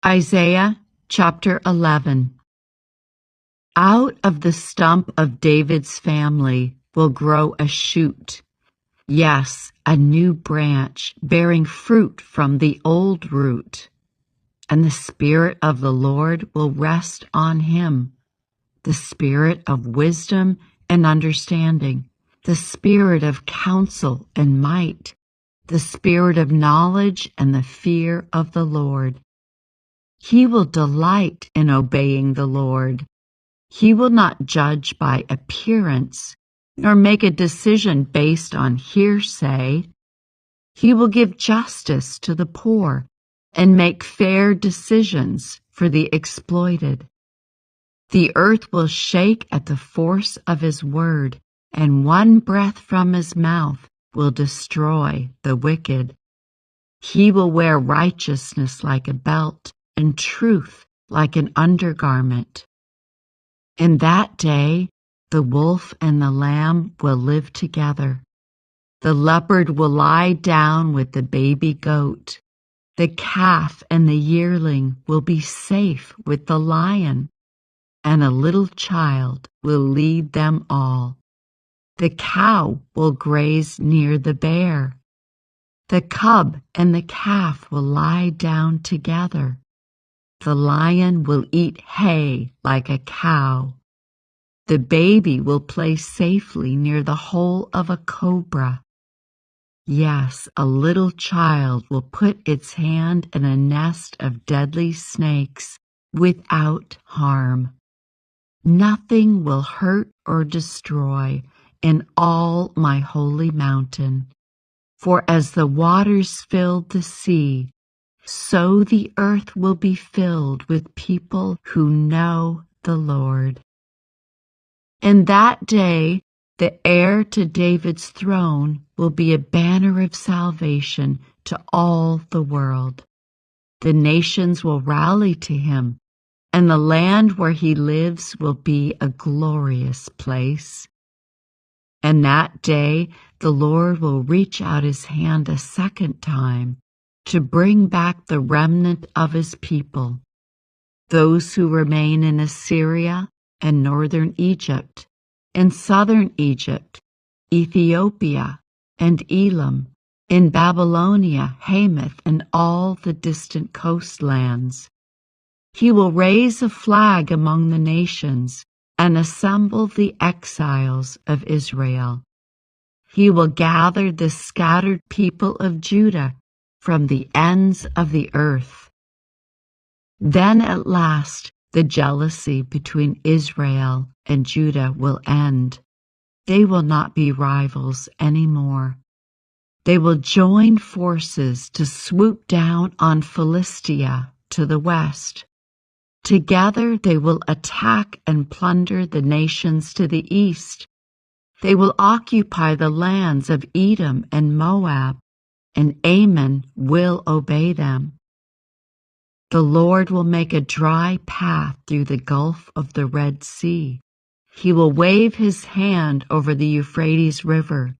Isaiah chapter 11. Out of the stump of David's family will grow a shoot, yes, a new branch bearing fruit from the old root. And the Spirit of the Lord will rest on him, the Spirit of wisdom and understanding, the Spirit of counsel and might, the Spirit of knowledge and the fear of the Lord. He will delight in obeying the Lord. He will not judge by appearance, nor make a decision based on hearsay. He will give justice to the poor and make fair decisions for the exploited. The earth will shake at the force of his word, and one breath from his mouth will destroy the wicked. He will wear righteousness like a belt, and truth like an undergarment. In that day, the wolf and the lamb will live together. The leopard will lie down with the baby goat. The calf and the yearling will be safe with the lion, and a little child will lead them all. The cow will graze near the bear. The cub and the calf will lie down together. The lion will eat hay like a cow. The baby will play safely near the hole of a cobra. Yes, a little child will put its hand in a nest of deadly snakes without harm. Nothing will hurt or destroy in all my holy mountain. For as the waters filled the sea, so the earth will be filled with people who know the Lord. In that day, the heir to David's throne will be a banner of salvation to all the world. The nations will rally to him, and the land where he lives will be a glorious place. And that day, the Lord will reach out his hand a second time to bring back the remnant of his people, those who remain in Assyria and northern Egypt, in southern Egypt, Ethiopia, and Elam, in Babylonia, Hamath, and all the distant coastlands. He will raise a flag among the nations and assemble the exiles of Israel. He will gather the scattered people of Judah from the ends of the earth. Then at last the jealousy between Israel and Judah will end. They will not be rivals anymore. They will join forces to swoop down on Philistia to the west. Together they will attack and plunder the nations to the east. They will occupy the lands of Edom and Moab, and Ammon will obey them. The Lord will make a dry path through the gulf of the Red Sea. He will wave his hand over the Euphrates River,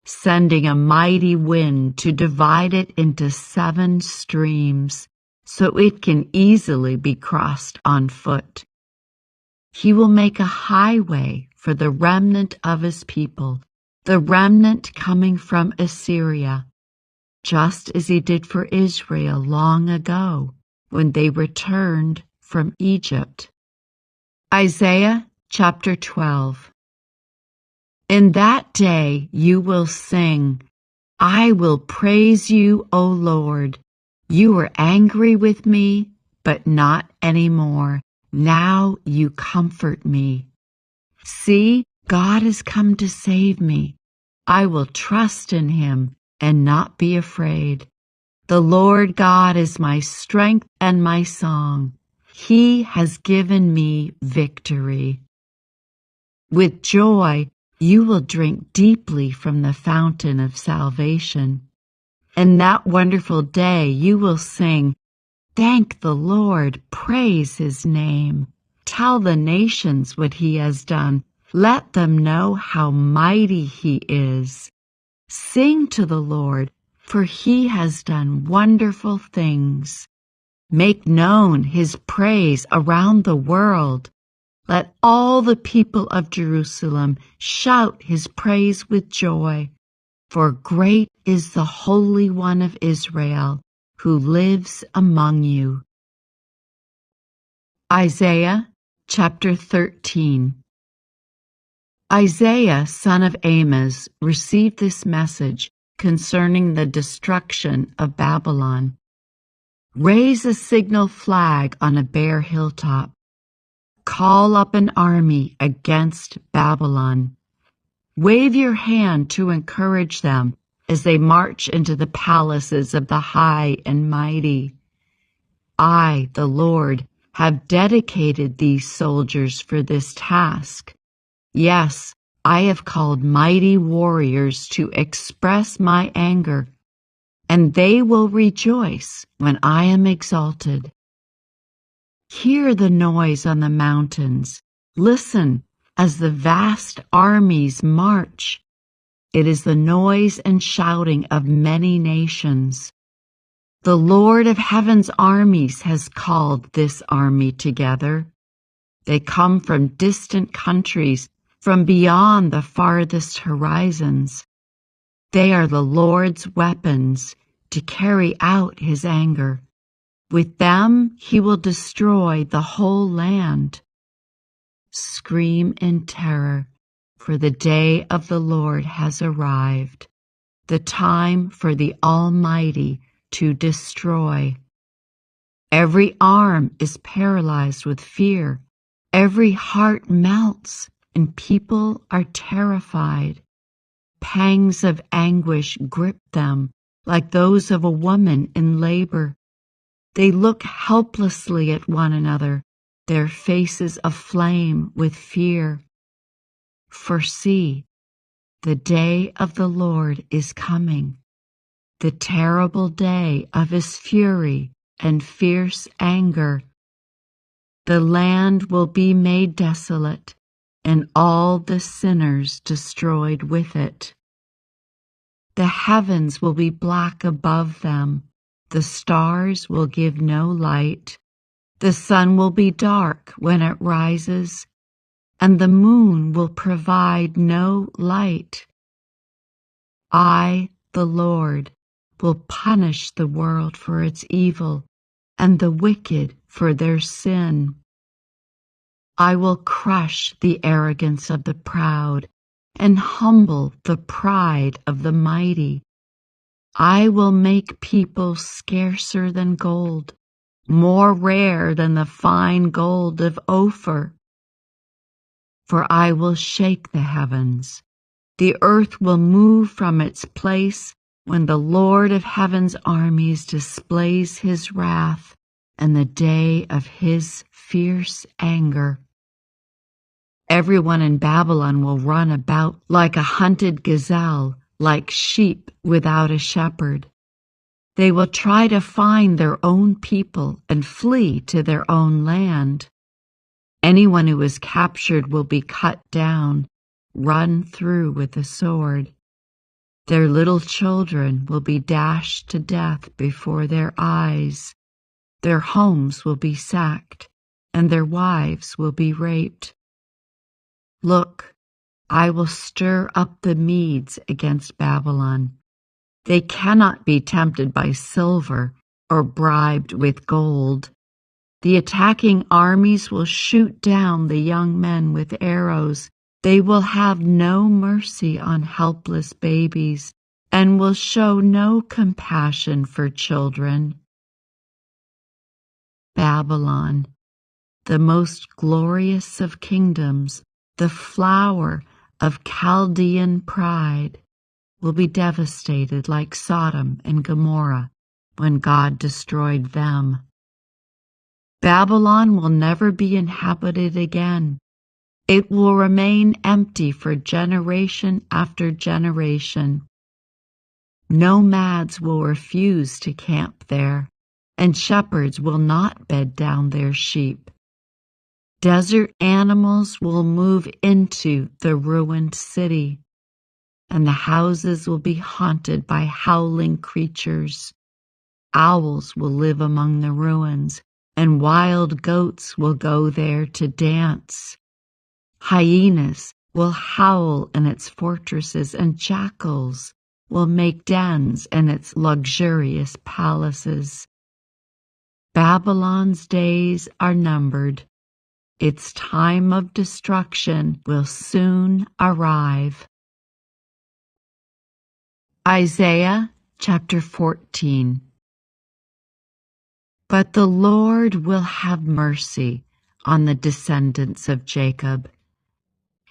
sending a mighty wind to divide it into 7 streams, so it can easily be crossed on foot. He will make a highway for the remnant of his people, the remnant coming from Assyria, just as he did for Israel long ago when they returned from Egypt. Isaiah chapter 12. In that day you will sing, I will praise you, O Lord. You were angry with me, but not anymore. Now you comfort me. See, God has come to save me. I will trust in him and not be afraid. The Lord God is my strength and my song. He has given me victory. With joy, you will drink deeply from the fountain of salvation. In that wonderful day, you will sing, thank the Lord, praise his name. Tell the nations what he has done. Let them know how mighty he is. Sing to the Lord, for he has done wonderful things. Make known his praise around the world. Let all the people of Jerusalem shout his praise with joy. For great is the Holy One of Israel, who lives among you. Isaiah chapter 13. Isaiah, son of Amos, received this message concerning the destruction of Babylon. Raise a signal flag on a bare hilltop. Call up an army against Babylon. Wave your hand to encourage them as they march into the palaces of the high and mighty. I, the Lord, have dedicated these soldiers for this task. Yes, I have called mighty warriors to express my anger, and they will rejoice when I am exalted. Hear the noise on the mountains. Listen as the vast armies march. It is the noise and shouting of many nations. The Lord of heaven's armies has called this army together. They come from distant countries, from beyond the farthest horizons. They are the Lord's weapons to carry out his anger. With them he will destroy the whole land. Scream in terror, for the day of the Lord has arrived, the time for the Almighty to destroy. Every arm is paralyzed with fear. Every heart melts, and people are terrified. Pangs of anguish grip them, like those of a woman in labor. They look helplessly at one another, their faces aflame with fear. For see, the day of the Lord is coming, the terrible day of his fury and fierce anger. The land will be made desolate, and all the sinners destroyed with it. The heavens will be black above them. The stars will give no light. The sun will be dark when it rises, and the moon will provide no light. I, the Lord, will punish the world for its evil and the wicked for their sin. I will crush the arrogance of the proud and humble the pride of the mighty. I will make people scarcer than gold, more rare than the fine gold of Ophir. For I will shake the heavens. The earth will move from its place when the Lord of heaven's armies displays his wrath and the day of his fierce anger. Everyone in Babylon will run about like a hunted gazelle, like sheep without a shepherd. They will try to find their own people and flee to their own land. Anyone who is captured will be cut down, run through with a sword. Their little children will be dashed to death before their eyes. Their homes will be sacked, and their wives will be raped. Look, I will stir up the Medes against Babylon. They cannot be tempted by silver or bribed with gold. The attacking armies will shoot down the young men with arrows. They will have no mercy on helpless babies and will show no compassion for children. Babylon, the most glorious of kingdoms, the flower of Chaldean pride, will be devastated like Sodom and Gomorrah when God destroyed them. Babylon will never be inhabited again. It will remain empty for generation after generation. Nomads will refuse to camp there, and shepherds will not bed down their sheep. Desert animals will move into the ruined city, and the houses will be haunted by howling creatures. Owls will live among the ruins, and wild goats will go there to dance. Hyenas will howl in its fortresses, and jackals will make dens in its luxurious palaces. Babylon's days are numbered. Its time of destruction will soon arrive. Isaiah chapter 14. But the Lord will have mercy on the descendants of Jacob.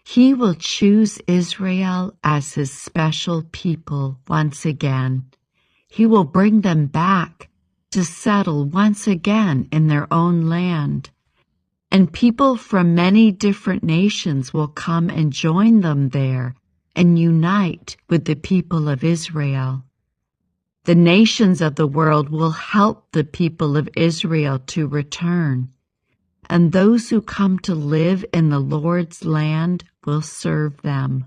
He will choose Israel as his special people once again. He will bring them back to settle once again in their own land. And people from many different nations will come and join them there and unite with the people of Israel. The nations of the world will help the people of Israel to return, and those who come to live in the Lord's land will serve them.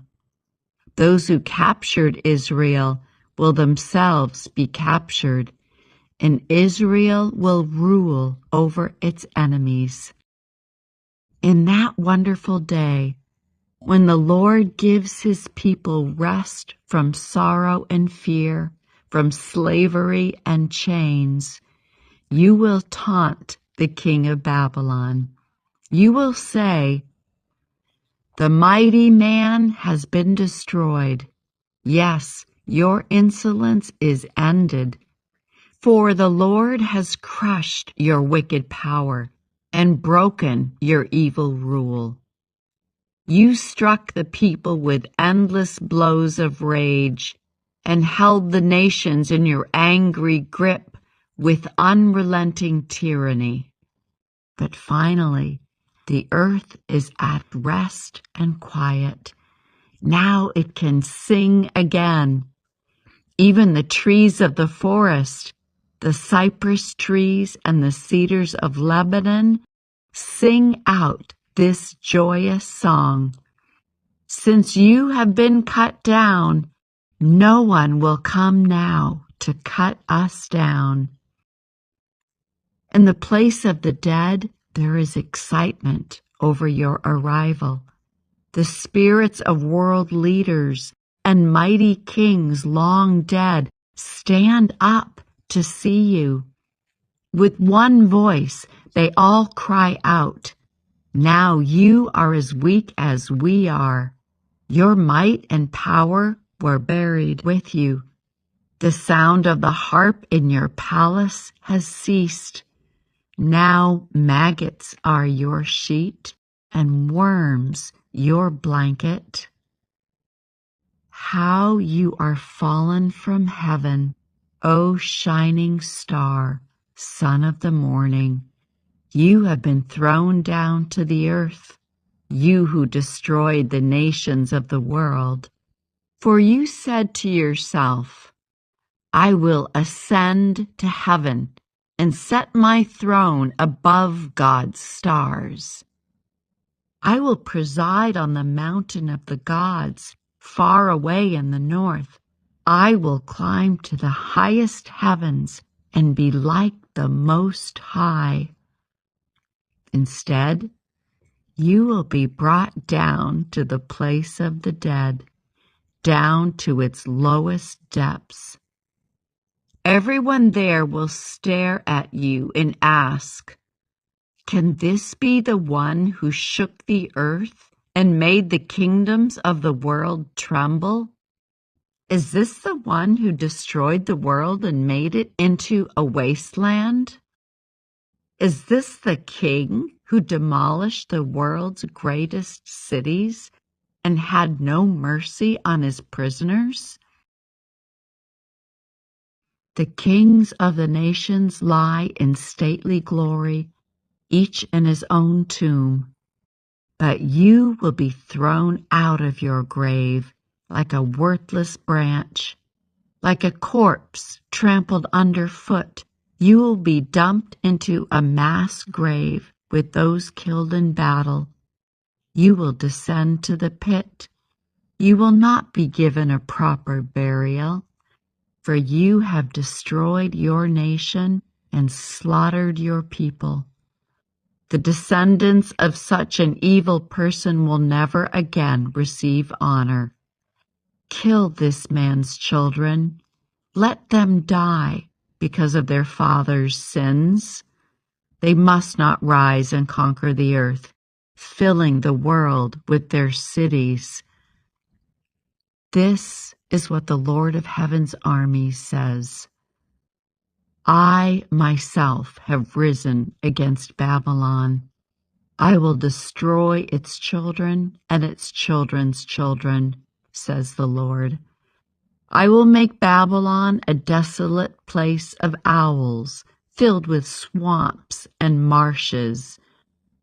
Those who captured Israel will themselves be captured, and Israel will rule over its enemies. In that wonderful day, when the Lord gives his people rest from sorrow and fear, from slavery and chains, you will taunt the king of Babylon. You will say, "The mighty man has been destroyed." Yes, your insolence is ended, for the Lord has crushed your wicked power and broken your evil rule. You struck the people with endless blows of rage and held the nations in your angry grip with unrelenting tyranny. But finally, the earth is at rest and quiet. Now it can sing again. Even the trees of the forest, the cypress trees and the cedars of Lebanon, sing out this joyous song. Since you have been cut down, no one will come now to cut us down. In the place of the dead, there is excitement over your arrival. The spirits of world leaders and mighty kings long dead stand up to see you. With one voice, they all cry out, "Now you are as weak as we are. Your might and power were buried with you. The sound of the harp in your palace has ceased. Now maggots are your sheet and worms your blanket. How you are fallen from heaven, O shining star, son of the morning. You have been thrown down to the earth, you who destroyed the nations of the world. For you said to yourself, I will ascend to heaven and set my throne above God's stars. I will preside on the mountain of the gods, far away in the north. I will climb to the highest heavens and be like the Most High. Instead, you will be brought down to the place of the dead, down to its lowest depths. Everyone there will stare at you and ask, can this be the one who shook the earth and made the kingdoms of the world tremble? Is this the one who destroyed the world and made it into a wasteland? Is this the king who demolished the world's greatest cities and had no mercy on his prisoners? The kings of the nations lie in stately glory, each in his own tomb. But you will be thrown out of your grave like a worthless branch, like a corpse trampled underfoot. You will be dumped into a mass grave with those killed in battle. You will descend to the pit. You will not be given a proper burial. for you have destroyed your nation and slaughtered your people. The descendants of such an evil person will never again receive honor. Kill this man's children. Let them die because of their father's sins. They must not rise and conquer the earth, filling the world with their cities. This is what the Lord of Heaven's armies says. I myself have risen against Babylon. I will destroy its children and its children's children, says the Lord. I will make Babylon a desolate place of owls, filled with swamps and marshes.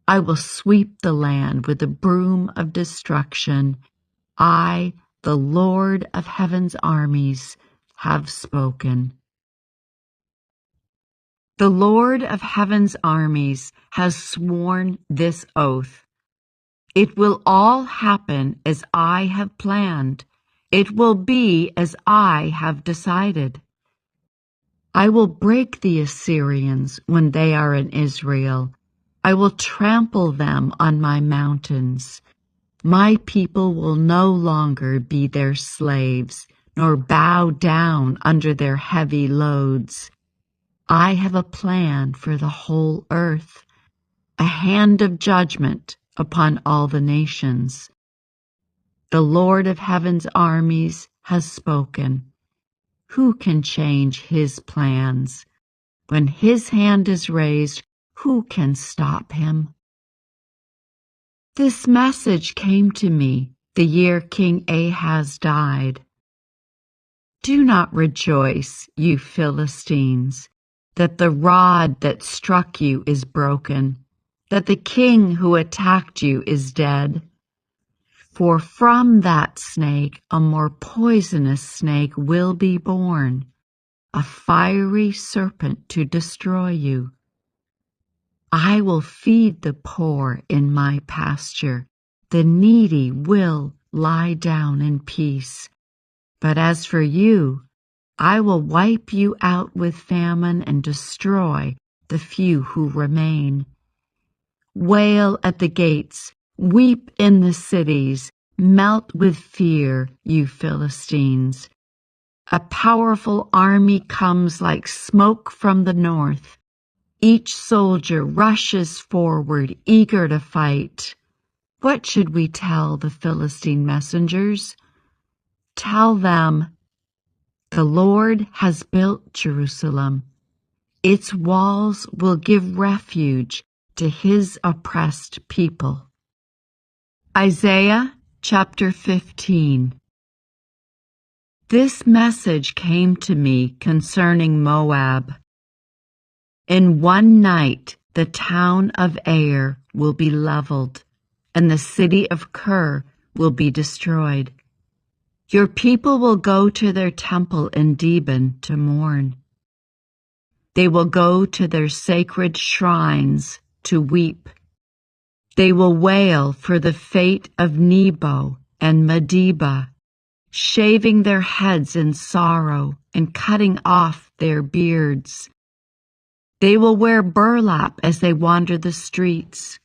I will sweep the land with a broom of destruction. I, the Lord of Heaven's armies, have spoken. The Lord of Heaven's armies has sworn this oath. It will all happen as I have planned. It will be as I have decided. I will break the Assyrians when they are in Israel. I will trample them on my mountains. My people will no longer be their slaves, nor bow down under their heavy loads. I have a plan for the whole earth, a hand of judgment upon all the nations. The Lord of Heaven's armies has spoken. Who can change his plans? When his hand is raised, who can stop him? This message came to me the year King Ahaz died. Do not rejoice, you Philistines, that the rod that struck you is broken, that the king who attacked you is dead. For from that snake a more poisonous snake will be born, a fiery serpent to destroy you. I will feed the poor in my pasture. The needy will lie down in peace. But as for you, I will wipe you out with famine and destroy the few who remain. Wail at the gates, weep in the cities, melt with fear, you Philistines. A powerful army comes like smoke from the north. Each soldier rushes forward, eager to fight. What should we tell the Philistine messengers? Tell them, the Lord has built Jerusalem. Its walls will give refuge to his oppressed people. Isaiah chapter 15. This message came to me concerning Moab. In one night the town of Ar will be leveled, and the city of Kir will be destroyed. Your people will go to their temple in Dibon to mourn. They will go to their sacred shrines to weep. They will wail for the fate of Nebo and Medeba, shaving their heads in sorrow and cutting off their beards. They will wear burlap as they wander the streets.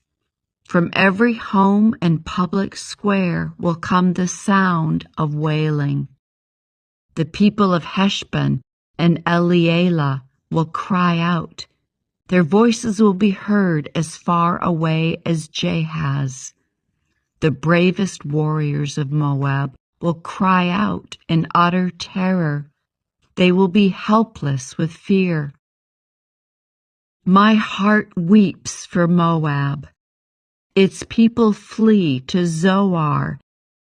From every home and public square will come the sound of wailing. The people of Heshbon and Elealeh will cry out. Their voices will be heard as far away as Jahaz. The bravest warriors of Moab will cry out in utter terror. They will be helpless with fear. My heart weeps for Moab. Its people flee to Zoar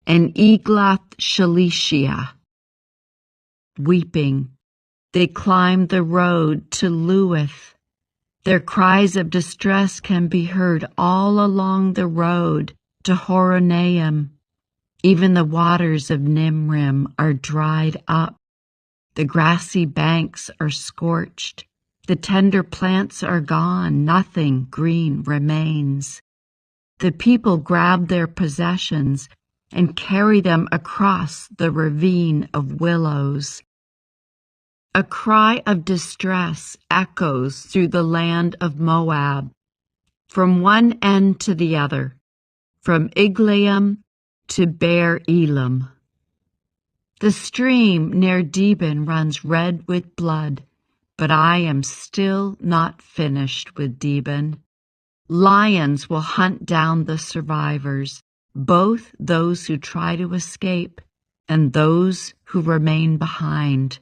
and Eglath-Shalishiah. Weeping, they climb the road to Luith. Their cries of distress can be heard all along the road to Horonaim. Even the waters of Nimrim are dried up. The grassy banks are scorched. The tender plants are gone. Nothing green remains. The people grab their possessions and carry them across the ravine of willows. A cry of distress echoes through the land of Moab, from one end to the other, from Iglaim to Beer Elam. The stream near Dibon runs red with blood, but I am still not finished with Dibon. Lions will hunt down the survivors, both those who try to escape and those who remain behind.